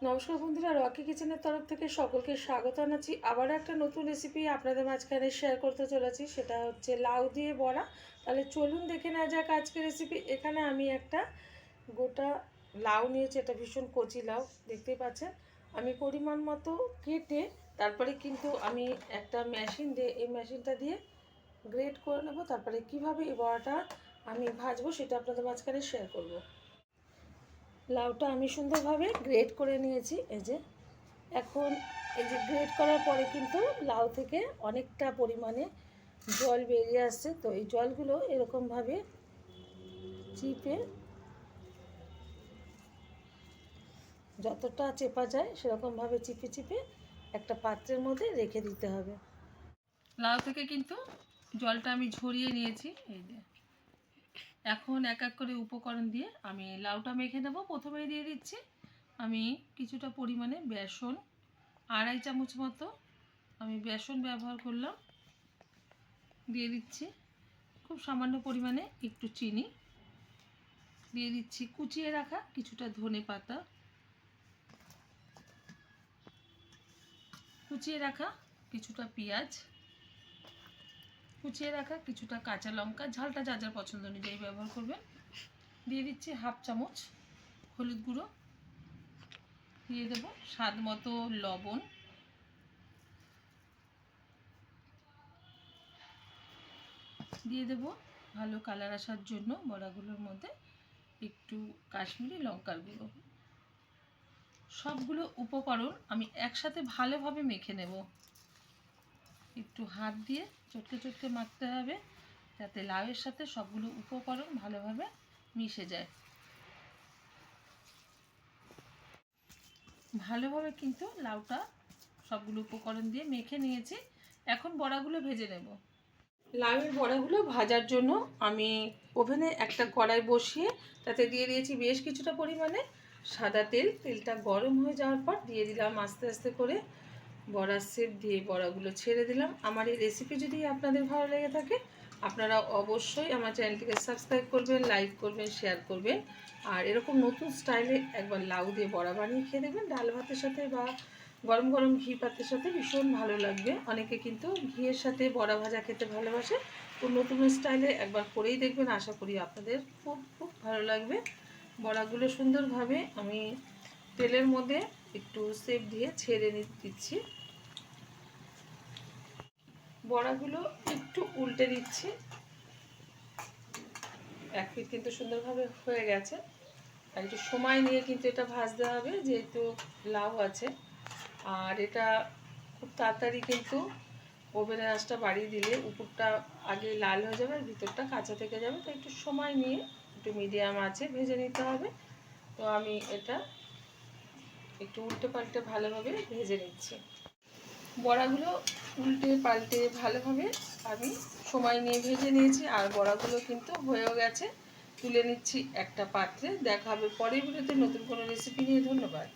নমস্কার বন্ধুরা, রকি কিচেনের তরফ থেকে সকলকে স্বাগত জানাচ্ছি। আবার একটা নতুন রেসিপি আপনাদের মাঝখানে শেয়ার করতে চলেছি, সেটা হচ্ছে লাউ দিয়ে বড়া। তাহলে চলুন দেখে নেওয়া যাক আজকের রেসিপি। এখানে আমি একটা গোটা লাউ নিয়েছি, এটা ভীষণ কচি লাউ দেখতেই পাচ্ছেন। আমি পরিমাণ মতো কেটে তারপরে কিন্তু আমি একটা মেশিন দিয়ে, এই মেশিনটা দিয়ে গ্রেট করে নেব। তারপরে কিভাবে এই বড়াটা আমি ভাজবো সেটা আপনাদের মাঝখানে শেয়ার করব। লাউটা আমি সুন্দরভাবে গ্রেট করে নিয়েছি। এখন এই যে গ্রেট করার পরে কিন্তু লাউ থেকে অনেকটা পরিমাণে জল বেরিয়ে আসছে। তো এই জলগুলো এরকমভাবে চিপে, যতটা চেপা যায় সেরকমভাবে চিপে চিপে একটা পাত্রের মধ্যে রেখে দিতে হবে। লাউ থেকে কিন্তু জলটা আমি ঝরিয়ে নিয়েছি। এই যে এখন এক এক করে উপকরণ দিয়ে আমি লাউটা মেখে নেব। প্রথমেই দিয়ে দিচ্ছি আমি কিছুটা পরিমাণে বেসন, 2.5 চামচ মতো আমি বেসন ব্যবহার করলাম। দিয়ে দিচ্ছি খুব সামান্য পরিমাণে একটু চিনি, দিয়ে দিচ্ছি কুচিয়ে রাখা কিছুটা ধনে পাতা, কুচিয়ে রাখা কিছুটা পেঁয়াজ, কুচিয়ে রাখা কিছুটা কাঁচা লঙ্কা, ঝালটা যা যার পছন্দ অনুযায়ী ব্যবহার করবেন। দিয়ে দিচ্ছি 1/2 চামচ হলুদ গুঁড়ো, দিয়ে দেব স্বাদ মতো লবণ, দিয়ে দেব ভালো কালার আসার জন্য বড়াগুলোর মধ্যে একটু কাশ্মীরি লঙ্কার গুঁড়ো। সবগুলো উপকরণ আমি একসাথে ভালোভাবে মেখে নেব। একটু হাত দিয়ে চটকে চটকে মাখতে হবে যাতে লাউয়ের সাথে সবগুলো উপকরণ ভালোভাবে মিশে যায়। ভালোভাবে কিন্তু লাউটা সবগুলো উপকরণ দিয়ে মেখে নিয়েছি। এখন বড়াগুলো ভেজে নেব। লাউয়ের বড়াগুলো ভাজার জন্য আমি ওভেনে একটা কড়াই বসিয়ে তাতে দিয়ে দিয়েছি বেশ কিছুটা পরিমাণে সাদা তেল। তেলটা গরম হয়ে যাওয়ার পর দিয়ে দিলাম আস্তে আস্তে করে বড়ার শেপ দিয়ে বড়াগুলো ছেড়ে দিলাম। আমার এই রেসিপি যদি আপনাদের ভালো লেগে থাকে আপনারা অবশ্যই আমার চ্যানেলটিকে সাবস্ক্রাইব করবেন, লাইক করবেন, শেয়ার করবেন। আর এরকম নতুন স্টাইলে একবার লাউ দিয়ে বড়া বানিয়ে খেয়ে দেখবেন, ডাল ভাতের সাথে বা গরম গরম ঘি পাতের সাথে ভীষণ ভালো লাগবে। অনেকে কিন্তু ঘিয়ের সাথে বড়া ভাজা খেতে ভালোবাসে। তো নতুন স্টাইলে একবার করেই দেখবেন, আশা করি আপনাদের খুব খুব ভালো লাগবে। বড়াগুলো সুন্দরভাবে আমি তেলের মধ্যে একটু শেপ দিয়ে ছেড়ে দিচ্ছি। বড়াগুলো একটু উল্টে দিচ্ছি। এক পিঠ কিন্তু সুন্দরভাবে হয়ে গেছে। আর একটু সময় নিয়ে কিন্তু এটা ভাজতে হবে, যেহেতু লাউ আছে। আর এটা খুব তাড়াতাড়ি কিন্তু ওভেনের আঁচটা বাড়িয়ে দিলে উপরটা আগে লাল হয়ে যাবে আর ভিতরটা কাঁচা থেকে যাবে। তো একটু সময় নিয়ে একটু মিডিয়াম আঁচে ভেজে নিতে হবে। তো আমি এটা একটু উল্টে পাল্টে ভালোভাবে ভেজে নিচ্ছি। বড়াগুলো উল্টে পাল্টে ভালোভাবে আমি সময় নিয়ে ভেজে নিয়েছি। আর বড়াগুলো কিন্তু হয়েও গেছে। তুলে নিচ্ছি একটা পাত্রে। দেখা হবে পরের ভিডিওতে নতুন কোনো রেসিপি নিয়ে। ধন্যবাদ।